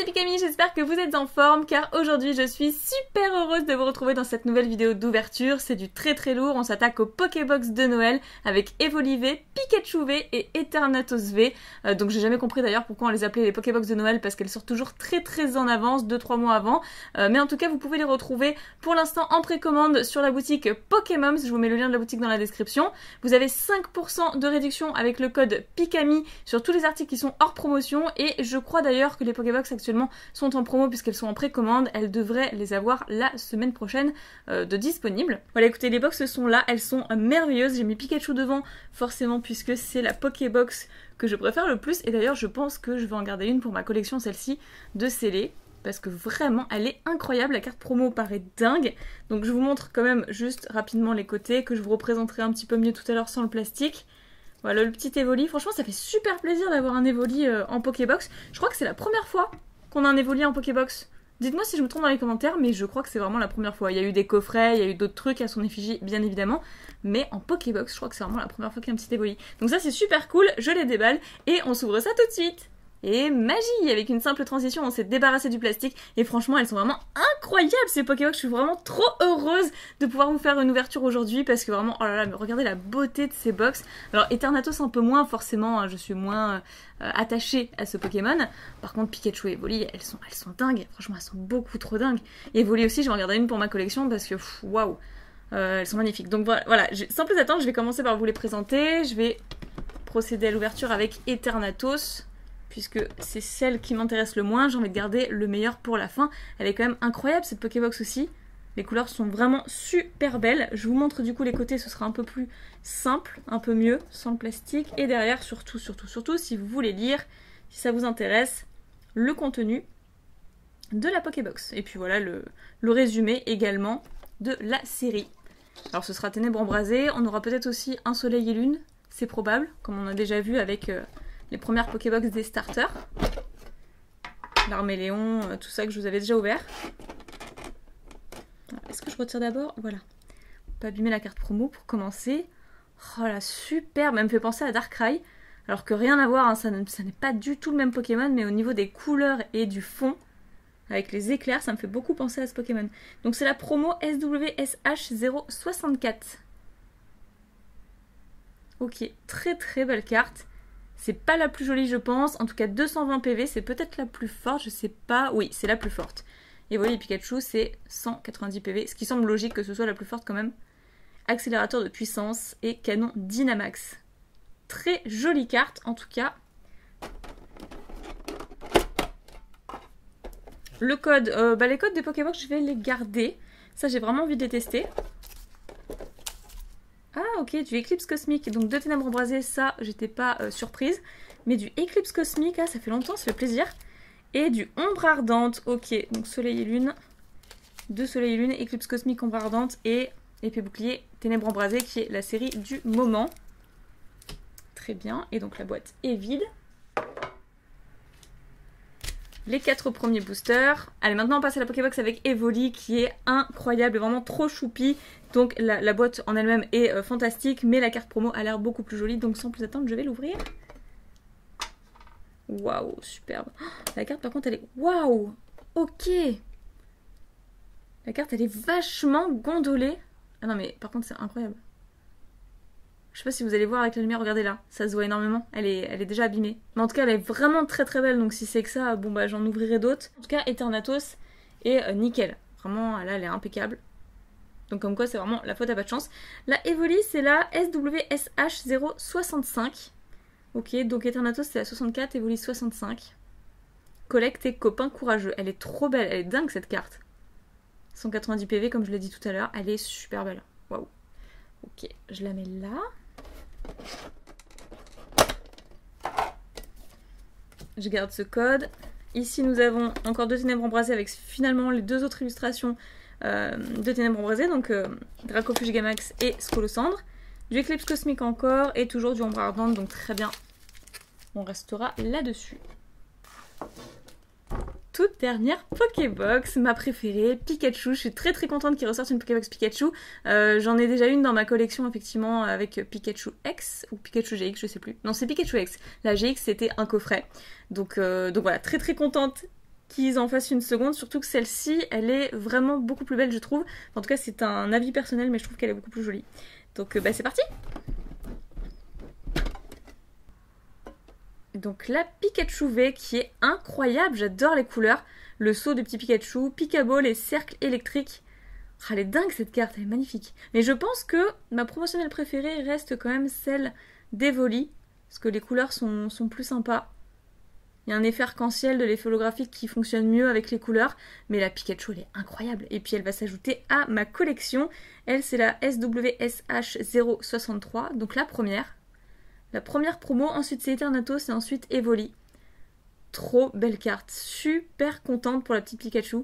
c'est Pikami, j'espère que vous êtes en forme car aujourd'hui je suis super heureuse de vous retrouver dans cette nouvelle vidéo d'ouverture. C'est du très lourd, on s'attaque aux Pokébox de Noël avec Evoli V, Pikachu V et Eternatus V. Donc j'ai jamais compris d'ailleurs pourquoi on les appelait les Pokébox de Noël parce qu'elles sortent toujours très en avance, 2-3 mois avant. Mais en tout cas vous pouvez les retrouver pour l'instant en précommande sur la boutique Pokémoms, je vous mets le lien de la boutique dans la description. Vous avez 5% de réduction avec le code Pikami sur tous les articles qui sont hors promotion et je crois d'ailleurs que les Pokébox actuellement sont en promo puisqu'elles sont en précommande, elles devraient les avoir la semaine prochaine de disponibles. Voilà, écoutez, les box sont là, elles sont merveilleuses, j'ai mis Pikachu devant forcément puisque c'est la Pokébox que je préfère le plus et d'ailleurs je pense que je vais en garder une pour ma collection, celle-ci de scellés. Parce que vraiment, elle est incroyable, la carte promo paraît dingue. Donc je vous montre quand même juste rapidement les côtés, que je vous représenterai un petit peu mieux tout à l'heure sans le plastique. Voilà le petit Evoli, franchement ça fait super plaisir d'avoir un Evoli en Pokébox. Je crois que c'est la première fois qu'on a un Evoli en Pokébox. Dites-moi si je me trompe dans les commentaires, mais je crois que c'est vraiment la première fois. Il y a eu des coffrets, il y a eu d'autres trucs à son effigie, bien évidemment. Mais en Pokébox, je crois que c'est vraiment la première fois qu'il y a un petit Evoli. Donc ça c'est super cool, je les déballe et on s'ouvre ça tout de suite. Et magie! Avec une simple transition, on s'est débarrassé du plastique. Et franchement, elles sont vraiment incroyables ces Pokébox. Je suis vraiment trop heureuse de pouvoir vous faire une ouverture aujourd'hui. Parce que vraiment, oh là là, mais regardez la beauté de ces box. Alors Eternatus un peu moins, forcément, hein, je suis moins attachée à ce Pokémon. Par contre, Pikachu et Evoli, elles sont dingues. Franchement, elles sont beaucoup trop dingues. Et Evoli aussi, je vais en garder une pour ma collection parce que, waouh! Elles sont magnifiques. Donc voilà, sans plus attendre, je vais commencer par vous les présenter. Je vais procéder à l'ouverture avec Eternatus, puisque c'est celle qui m'intéresse le moins, j'ai envie de garder le meilleur pour la fin. Elle est quand même incroyable cette Pokébox aussi. Les couleurs sont vraiment super belles. Je vous montre du coup les côtés, ce sera un peu plus simple, un peu mieux, sans le plastique. Et derrière, surtout, si vous voulez lire, si ça vous intéresse, le contenu de la Pokébox. Et puis voilà le résumé également de la série. Alors ce sera Ténèbres embrasées, on aura peut-être aussi un Soleil et Lune, c'est probable, comme on a déjà vu avec les premières Pokébox des starters. L'Arméléon, tout ça que je vous avais déjà ouvert. Est-ce que je retire d'abord? Voilà. Pas abîmer la carte promo pour commencer. Oh la superbe, elle me fait penser à Darkrai. Alors que rien à voir, hein, ça n'est pas du tout le même Pokémon, mais au niveau des couleurs et du fond, avec les éclairs, ça me fait beaucoup penser à ce Pokémon. Donc c'est la promo SWSH064. Ok, très belle carte. C'est pas la plus jolie je pense, en tout cas 220 PV, c'est peut-être la plus forte, je sais pas, oui c'est la plus forte. Et voilà, Pikachu c'est 190 PV, ce qui semble logique que ce soit la plus forte quand même. Accélérateur de puissance et canon Dynamax. Très jolie carte en tout cas. Le code, les codes des Pokébox je vais les garder, ça j'ai vraiment envie de les tester. Ah ok, du Éclipse Cosmique, donc 2 Ténèbres embrasées, ça j'étais pas surprise. Mais du Éclipse Cosmique, ah ça fait longtemps, ça fait plaisir. Et du Ombre Ardente, ok, donc Soleil et Lune. 2 Soleil et Lune, Éclipse Cosmique, Ombre Ardente et Épée Bouclier, Ténèbres embrasées qui est la série du moment. Très bien, et donc la boîte est vide. Les 4 premiers boosters. Allez, maintenant on passe à la Pokébox avec Evoli qui est incroyable, vraiment trop choupi. Donc la boîte en elle-même est fantastique, mais la carte promo a l'air beaucoup plus jolie. Donc sans plus attendre, je vais l'ouvrir. Waouh, superbe. Oh, la carte par contre elle est... Waouh, ok. La carte elle est vachement gondolée. Ah non mais par contre c'est incroyable. Je sais pas si vous allez voir avec la lumière, regardez là, ça se voit énormément, elle est déjà abîmée. Mais en tout cas elle est vraiment très belle, donc si c'est que ça, bon bah j'en ouvrirai d'autres. En tout cas Eternatus est nickel, vraiment là elle est impeccable. Donc comme quoi c'est vraiment la faute à pas de chance. La Evoli c'est la SWSH065. Ok, donc Eternatus c'est la 64, Evoli 65. Collecte et copain courageux, elle est trop belle, elle est dingue cette carte. 190 PV comme je l'ai dit tout à l'heure, elle est super belle, waouh. Ok, je la mets là. Je garde ce code. Ici, nous avons encore 2 Ténèbres embrasées avec finalement les 2 autres illustrations de Ténèbres embrasées. Donc Dracofuge Gamax et Scolocendre. Du Éclipse Cosmique encore et toujours du Ombre Ardente. Donc très bien, on restera là-dessus. Toute dernière Pokébox, ma préférée, Pikachu. Je suis très contente qu'il ressorte une Pokébox Pikachu. J'en ai déjà une dans ma collection effectivement avec Pikachu X ou Pikachu GX, je sais plus. Non, c'est Pikachu X. La GX c'était un coffret. Donc voilà, très contente qu'ils en fassent une seconde, surtout que celle-ci, elle est vraiment beaucoup plus belle, je trouve. En tout cas, c'est un avis personnel, mais je trouve qu'elle est beaucoup plus jolie. Donc, bah, c'est parti! Donc la Pikachu V qui est incroyable, j'adore les couleurs. Le saut de petit Pikachu, Pikaball et cercle électrique. Ah, elle est dingue cette carte, elle est magnifique. Mais je pense que ma promotionnelle préférée reste quand même celle d'Evoli, parce que les couleurs sont plus sympas. Il y a un effet arc-en-ciel de l'effet holographique qui fonctionne mieux avec les couleurs, mais la Pikachu elle est incroyable. Et puis elle va s'ajouter à ma collection. Elle c'est la SWSH063, donc la première. La première promo, ensuite c'est Eternatus et ensuite Evoli. Trop belle carte, super contente pour la petite Pikachu.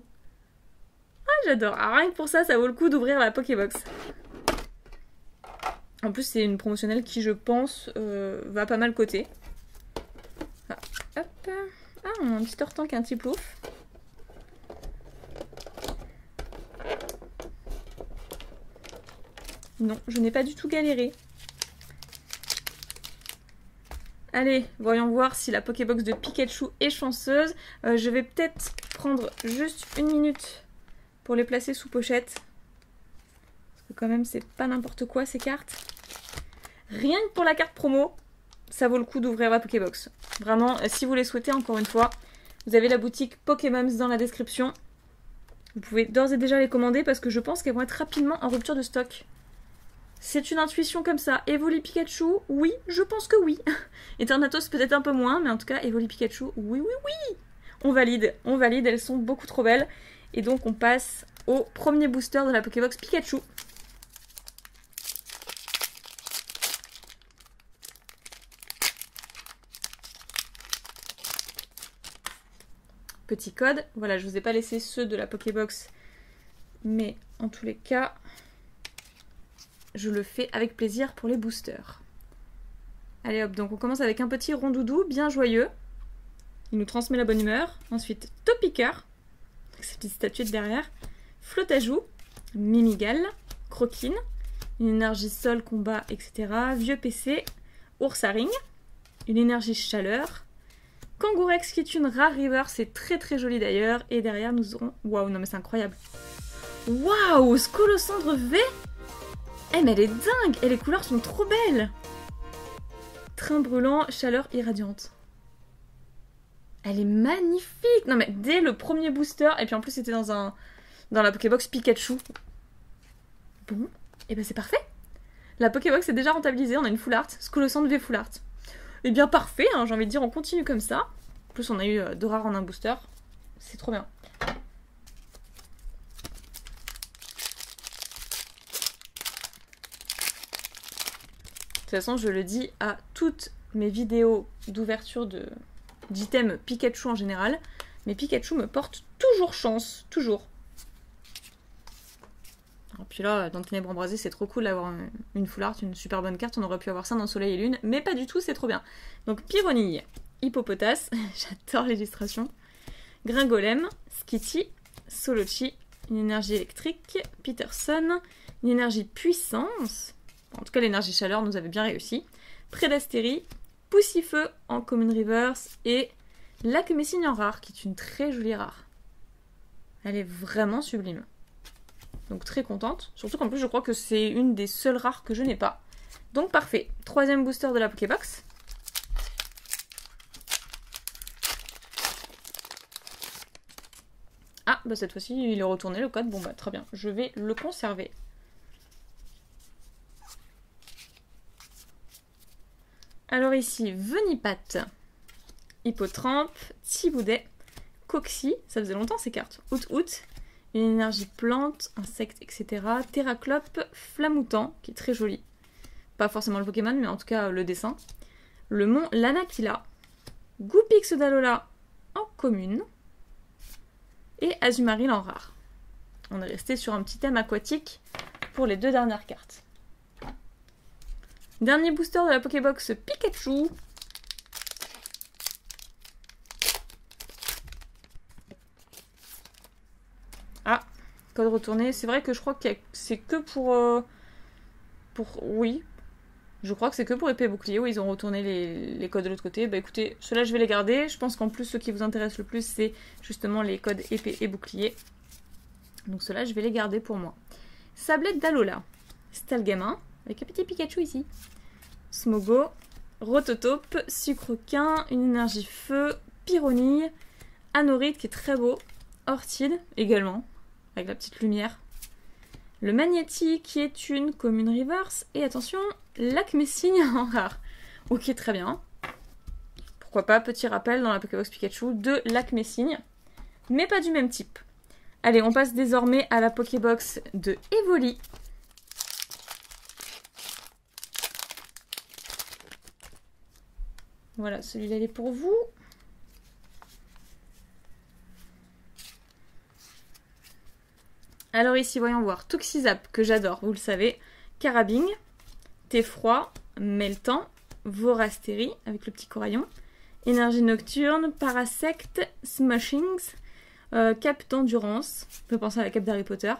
Ah j'adore, rien que pour ça, ça vaut le coup d'ouvrir la Pokébox. En plus c'est une promotionnelle qui je pense va pas mal coter. Ah, hop. Ah, on a un petit Hortank et un petit Plouf. Non, je n'ai pas du tout galéré. Allez, voyons voir si la Pokébox de Pikachu est chanceuse. Je vais peut-être prendre juste une minute pour les placer sous pochette. Parce que quand même, c'est pas n'importe quoi ces cartes. Rien que pour la carte promo, ça vaut le coup d'ouvrir la Pokébox. Vraiment, si vous les souhaitez, encore une fois, vous avez la boutique Pokémons dans la description. Vous pouvez d'ores et déjà les commander parce que je pense qu'elles vont être rapidement en rupture de stock. C'est une intuition comme ça. Evoli Pikachu, oui, je pense que oui. Eternatus peut-être un peu moins, mais en tout cas, Evoli Pikachu, oui, oui, oui. On valide, elles sont beaucoup trop belles. Et donc on passe au premier booster de la Pokébox Pikachu. Petit code, voilà, je vous ai pas laissé ceux de la Pokébox, mais en tous les cas... je le fais avec plaisir pour les boosters. Allez hop, donc on commence avec un petit rondoudou bien joyeux. Il nous transmet la bonne humeur. Ensuite, Topiqueur, avec sa petite statuette derrière. Flotajou, Mimigal, Croquine, une énergie sol, combat, etc. Vieux PC, Oursaring, une énergie chaleur. Kangourex qui est une rare river, c'est très très joli d'ailleurs. Et derrière nous aurons... Waouh, non mais c'est incroyable. Waouh, Scolosandre V. Eh mais elle est dingue. Et les couleurs sont trop belles. Train brûlant, chaleur irradiante. Elle est magnifique. Non mais dès le premier booster, et puis en plus c'était dans la Pokébox Pikachu. Bon, et ben c'est parfait. La Pokébox est déjà rentabilisée, on a une full art, Scolosandre V full art. Et bien parfait, hein, j'ai envie de dire, on continue comme ça. En plus on a eu 2 rares en un booster. C'est trop bien. De toute façon, je le dis à toutes mes vidéos d'ouverture d'items Pikachu en général, mais Pikachu me porte toujours chance, toujours. Et puis là, dans Ténèbres Embrasées, c'est trop cool d'avoir une full art, une super bonne carte, on aurait pu avoir ça dans Soleil et Lune, mais pas du tout, c'est trop bien. Donc Pyronille, Hippopotas, j'adore l'illustration, Gringolem, Skitty, Solochi, une énergie électrique, Peterson, une énergie puissance... En tout cas, l'énergie chaleur nous avait bien réussi. Prédastérie, Poussifeu en Common Reverse et Lacmessine en rare, qui est une très jolie rare. Elle est vraiment sublime. Donc très contente. Surtout qu'en plus, je crois que c'est une des seules rares que je n'ai pas. Donc parfait. Troisième booster de la Pokébox. Ah, bah cette fois-ci, il est retourné le code. Bon bah très bien. Je vais le conserver. Alors ici, Venipat, Hippotrampe, Thiboudet, Coxy, ça faisait longtemps ces cartes, Out, une énergie plante, insecte, etc. Terraclope, Flamoutant, qui est très joli. Pas forcément le Pokémon, mais en tout cas le dessin. Le mont Lanakila, Goupix d'Alola en commune, et Azumarill en rare. On est resté sur un petit thème aquatique pour les 2 dernières cartes. Dernier booster de la Pokébox Pikachu. Ah, code retourné. C'est vrai que je crois que c'est que pour... Oui. Je crois que c'est que pour épée et bouclier où ils ont retourné les codes de l'autre côté. Bah écoutez, ceux-là je vais les garder. Je pense qu'en plus ceux qui vous intéressent le plus c'est justement les codes épée et bouclier. Donc ceux-là je vais les garder pour moi. Sablette d'Alola, Stalgamin, avec un petit Pikachu ici. Smogo, Rototope, Sucrequin, une énergie feu, Pyronille, Anorite qui est très beau, Orchide également, avec la petite lumière. Le Magnétique qui est une commune reverse. Et attention, Lacmessigne en rare. Ok, très bien. Pourquoi pas, petit rappel dans la Pokébox Pikachu de Lacmessigne. Mais pas du même type. Allez, on passe désormais à la Pokébox de Evoli. Voilà, celui-là il est pour vous. Alors ici, voyons voir. Tuxizap, que j'adore, vous le savez. Carabing, Theffroi, Meltan, Vorastéry, avec le petit coraillon. Énergie nocturne, Parasect, Smashings, Cape d'endurance, on peut penser à la cape d'Harry Potter.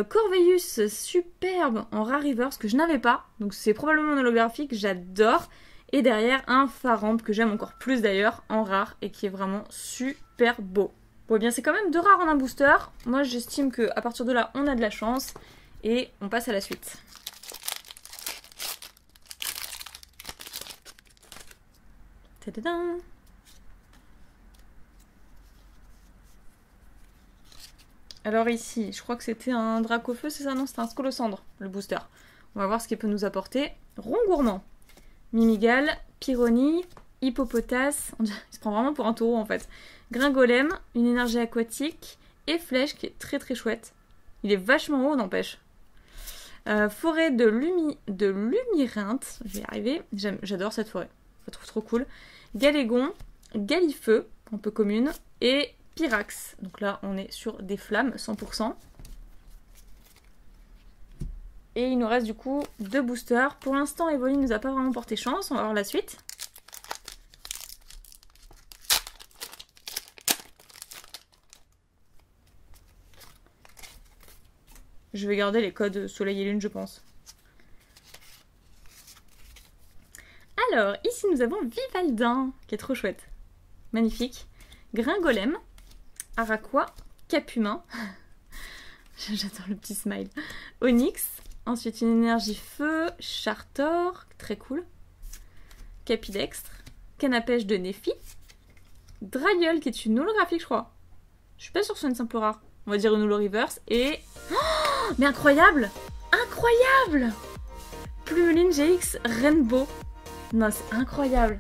Corveillus, superbe, en rare reverse, que je n'avais pas. Donc c'est probablement un holographique, j'adore. Et derrière, un Faramp, que j'aime encore plus d'ailleurs, en rare, et qui est vraiment super beau. Bon, eh bien, c'est quand même 2 rares en un booster. Moi, j'estime qu'à partir de là, on a de la chance. Et on passe à la suite. Tadadam. Alors ici, je crois que c'était un Dracofeu, c'est ça? Non, c'était un Scolosandre, le booster. On va voir ce qu'il peut nous apporter. Rongourmand, Mimigal, Pyronille, Hippopotas. Il se prend vraiment pour un taureau en fait. Gringolem, une énergie aquatique, et Flèche qui est très très chouette. Il est vachement haut, n'empêche. Forêt de Lumyrinthe, je vais y arriver. J'adore cette forêt, je la trouve trop cool. Galégon, Galifeu, un peu commune, et Pyrax. Donc là, on est sur des flammes, 100%. Et il nous reste du coup 2 boosters. Pour l'instant, Evoli ne nous a pas vraiment porté chance. On va voir la suite. Je vais garder les codes Soleil et Lune, je pense. Alors, ici nous avons Vivaldin, qui est trop chouette. Magnifique. Gringolem, Araquois, Capumin. J'adore le petit smile. Onyx. Ensuite, une énergie feu, Chartor, très cool. Capidextre. Canapèche de Néphi. Dragueul, qui est une holographique, je crois. Je suis pas sûre que ce soit une simple rare. On va dire une holo reverse. Et... Oh, mais incroyable! Incroyable! Plumeline GX Rainbow. Non, c'est incroyable.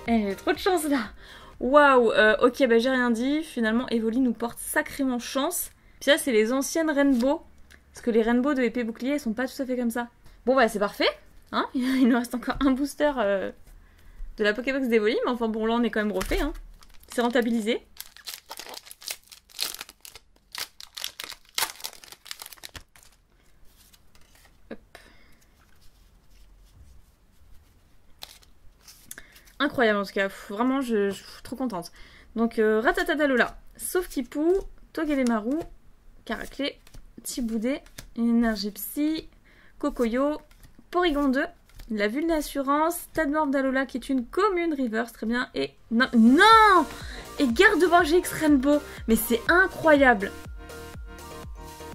Eh, trop de chance là. Waouh, ok, bah j'ai rien dit. Finalement, Evoli nous porte sacrément chance. Puis ça, c'est les anciennes Rainbow. Parce que les Rainbow de épée bouclier, elles sont pas tout à fait comme ça. Bon, bah c'est parfait. Hein, il nous reste encore un booster de la Pokébox d'Evoli. Mais enfin, bon, là, on est quand même refait. Hein. C'est rentabilisé. Incroyable en tout cas, vraiment je suis trop contente. Donc Ratatadalola, Sauve-Tipou, Togedemaru, Caraclé, Tiboudet, une énergie psy, Cocoyo, Porygon 2, la Vulnassurance, Tadmorph d'Alola qui est une commune reverse, très bien, et... Non, non, et Gardevoir GX Rainbow, mais c'est incroyable.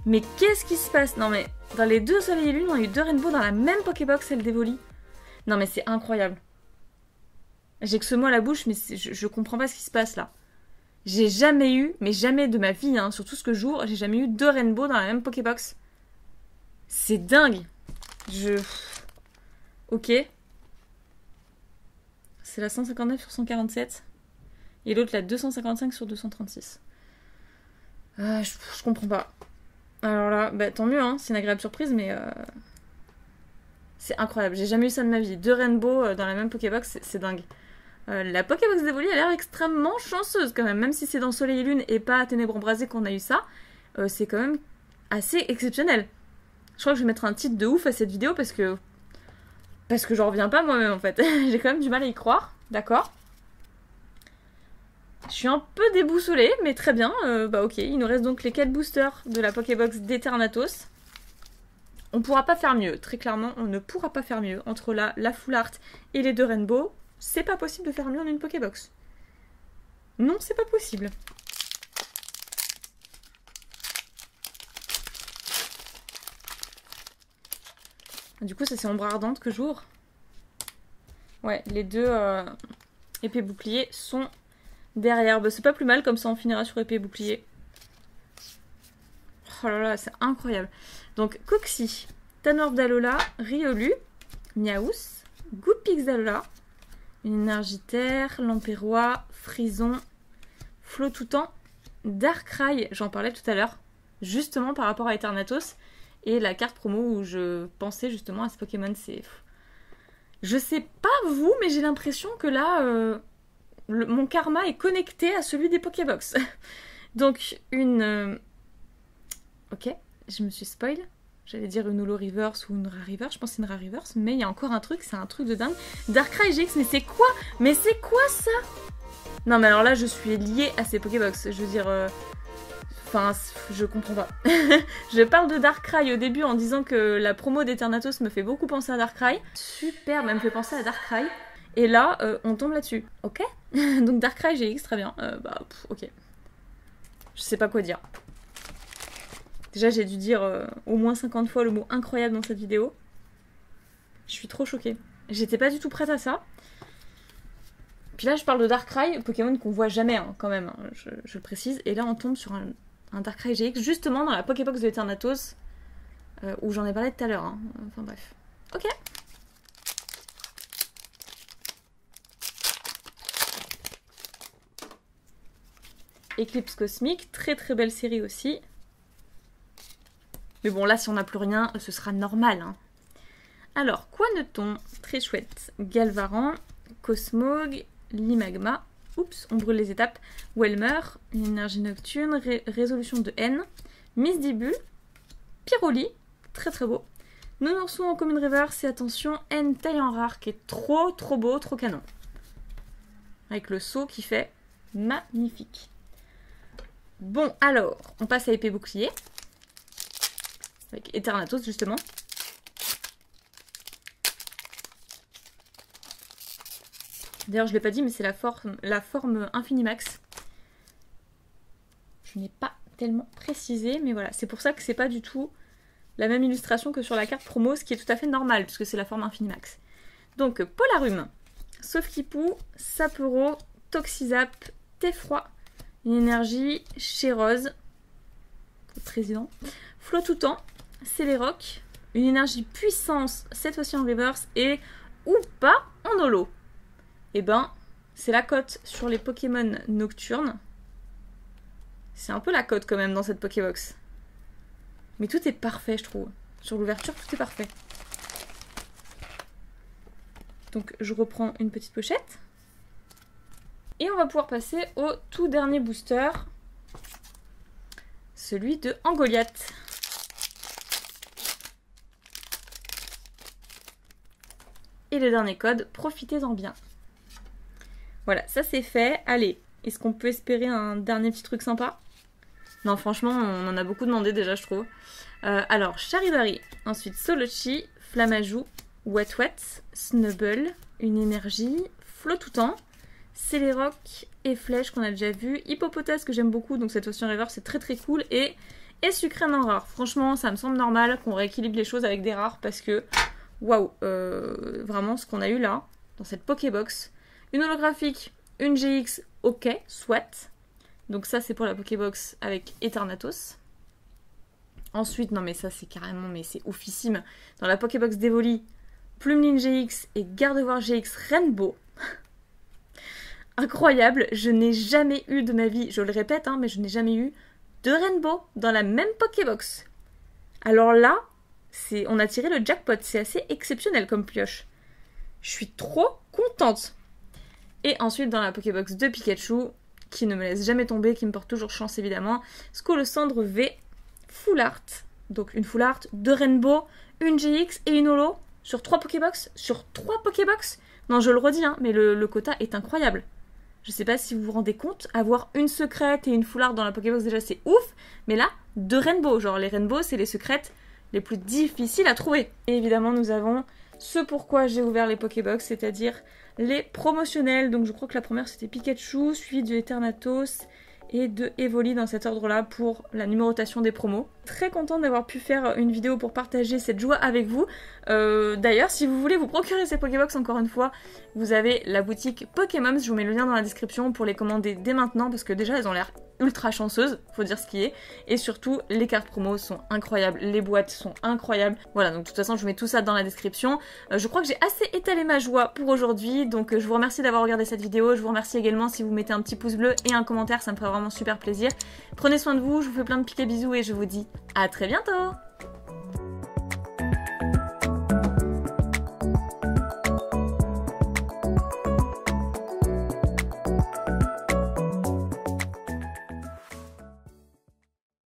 Mais qu'est-ce qui se passe? Non mais, dans les 2 Soleil et Lune, on a eu 2 Rainbow dans la même Pokébox, celle d'Evoli. Non mais c'est incroyable. J'ai que ce mot à la bouche, mais je comprends pas ce qui se passe là. J'ai jamais eu, mais jamais de ma vie, hein, sur tout ce que j'ouvre, j'ai jamais eu 2 Rainbow dans la même Pokébox. C'est dingue. Ok. C'est la 159 sur 147. Et l'autre la 255 sur 236. Je comprends pas. Alors là, bah tant mieux, hein, c'est une agréable surprise, mais... C'est incroyable, j'ai jamais eu ça de ma vie. 2 Rainbow dans la même Pokébox, c'est dingue. La Pokébox d'Evoli a l'air extrêmement chanceuse quand même c'est dans Soleil et Lune et pas à Ténèbres Embrasées qu'on a eu ça, c'est quand même assez exceptionnel. Je crois que je vais mettre un titre de ouf à cette vidéo parce que j'en reviens pas moi-même en fait. J'ai quand même du mal à y croire, d'accord. Je suis un peu déboussolée, mais très bien, bah ok. Il nous reste donc les 4 boosters de la Pokébox d'Eternatus. On pourra pas faire mieux, très clairement, on ne pourra pas faire mieux. Entre la Full Art et les deux Rainbow, c'est pas possible de faire mieux en une Pokébox. Non, c'est pas possible. Du coup, ça c'est Ombre Ardente que j'ouvre. Ouais, les deux épée bouclier sont derrière. Bah, c'est pas plus mal, comme ça on finira sur épée bouclier. Oh là là, c'est incroyable. Donc, Coxy, Tanworth d'Alola, Riolu, Miaous, Goupix d'Alola, une énergie terre, Lampérois, Frison, Flottoutan, Darkrai, j'en parlais tout à l'heure, justement par rapport à Eternatus, et la carte promo où je pensais justement à ce Pokémon, c'est... Je sais pas vous, mais j'ai l'impression que là, mon karma est connecté à celui des Pokébox. Donc, une... Ok, je me suis spoil. J'allais dire une Holo Reverse ou une Rare Reverse. Je pense que c'est une Rare Reverse, mais il y a encore un truc, c'est un truc de dingue. Darkrai GX, mais c'est quoi? Mais c'est quoi ça? Non, mais alors là, je suis liée à ces Pokébox. Je veux dire... Enfin, je comprends pas. Je parle de Darkrai au début en disant que la promo d'Eternatus me fait beaucoup penser à Darkrai. Super, elle me fait penser à Darkrai. Et là, on tombe là-dessus. Ok. Donc Darkrai GX, très bien. Ok. Je sais pas quoi dire. Déjà, j'ai dû dire au moins 50 fois le mot incroyable dans cette vidéo. Je suis trop choquée. J'étais pas du tout prête à ça. Puis là, je parle de Darkrai, Pokémon qu'on voit jamais, hein, quand même, hein, je le précise. Et là, on tombe sur un Darkrai GX, justement dans la Pokébox de Eternatus, où j'en ai parlé tout à l'heure. Hein. Enfin bref. Ok. Eclipse Cosmique, très très belle série aussi. Mais bon, là, si on n'a plus rien, ce sera normal. Hein. Alors, quoi note-t-on? Très chouette. Galvaran, Cosmog, Limagma, oups, on brûle les étapes, Welmer, une énergie nocturne, résolution de haine, Misdibule, Pyroli, très très beau, Nounourson en commune reverse et attention, Haine taille en rare qui est trop trop beau, trop canon. Avec le saut qui fait magnifique. Bon, alors, on passe à épée bouclier. Avec Eternatus justement. D'ailleurs, je ne l'ai pas dit, mais c'est la forme Infinimax. Je n'ai pas tellement précisé, mais voilà. C'est pour ça que c'est pas du tout la même illustration que sur la carte promo, ce qui est tout à fait normal, puisque c'est la forme Infinimax. Donc, Polarum, Sauf-Kipou, Sapero, Toxizap, Teffroi, une énergie Chérose, le président, Flottoutan, Céléroc, une énergie puissance, cette fois-ci en reverse, et ou pas en holo. Et ben, c'est la cote sur les Pokémon nocturnes. C'est un peu la cote quand même dans cette Pokébox. Mais tout est parfait, je trouve. Sur l'ouverture, tout est parfait. Donc, je reprends une petite pochette. Et on va pouvoir passer au tout dernier booster. Celui de Angoliath. Et le dernier code, profitez-en bien. Voilà, ça c'est fait. Allez, est-ce qu'on peut espérer un dernier petit truc sympa? Non, franchement, on en a beaucoup demandé déjà, je trouve. Alors, Charivari, ensuite Solochi, Flamajou, Wet Wet, Snubble, une énergie, Flottoutan, Céléroc et Flèche qu'on a déjà vu, Hippopotas que j'aime beaucoup, donc cette fois-ci en reverse, c'est très très cool, et Sucrène en rare. Franchement, ça me semble normal qu'on rééquilibre les choses avec des rares parce que, waouh, vraiment ce qu'on a eu là, dans cette Pokébox, une holographique, une GX, ok, soit. Donc ça c'est pour la Pokébox avec Eternatus. Ensuite, non mais ça c'est carrément, mais c'est oufissime. Dans la Pokébox d'Evoli, Plumeline GX et Gardevoir GX Rainbow. Incroyable, je n'ai jamais eu de ma vie, je le répète, hein, mais je n'ai jamais eu de Rainbow dans la même Pokébox. Alors là, on a tiré le jackpot, c'est assez exceptionnel comme pioche. Je suis trop contente. Et ensuite, dans la Pokébox de Pikachu, qui ne me laisse jamais tomber, qui me porte toujours chance évidemment, Scolosandre V, Full Art. Donc une Full Art, deux Rainbow, une GX et une Holo sur 3 Pokébox. Sur 3 Pokébox. Non, je le redis, hein, mais le quota est incroyable. Je sais pas si vous vous rendez compte, avoir une secrète et une Full Art dans la Pokébox déjà c'est ouf, mais là, deux Rainbow. Genre les Rainbow, c'est les secrètes les plus difficiles à trouver. Et évidemment, nous avons ce pourquoi j'ai ouvert les Pokébox, c'est-à-dire les promotionnels. Donc je crois que la première c'était Pikachu, suivi de Eternatus et de Evoli dans cet ordre-là pour la numérotation des promos. Très contente d'avoir pu faire une vidéo pour partager cette joie avec vous. D'ailleurs, si vous voulez vous procurer ces Pokébox, encore une fois, vous avez la boutique Pokémon. Je vous mets le lien dans la description pour les commander dès maintenant parce que déjà elles ont l'air ultra chanceuses, faut dire ce qui est. Et surtout, les cartes promo sont incroyables, les boîtes sont incroyables. Voilà, donc de toute façon, je mets tout ça dans la description. Je crois que j'ai assez étalé ma joie pour aujourd'hui, donc je vous remercie d'avoir regardé cette vidéo. Je vous remercie également si vous mettez un petit pouce bleu et un commentaire, ça me ferait vraiment super plaisir. Prenez soin de vous, je vous fais plein de piquets bisous et je vous dis à très bientôt!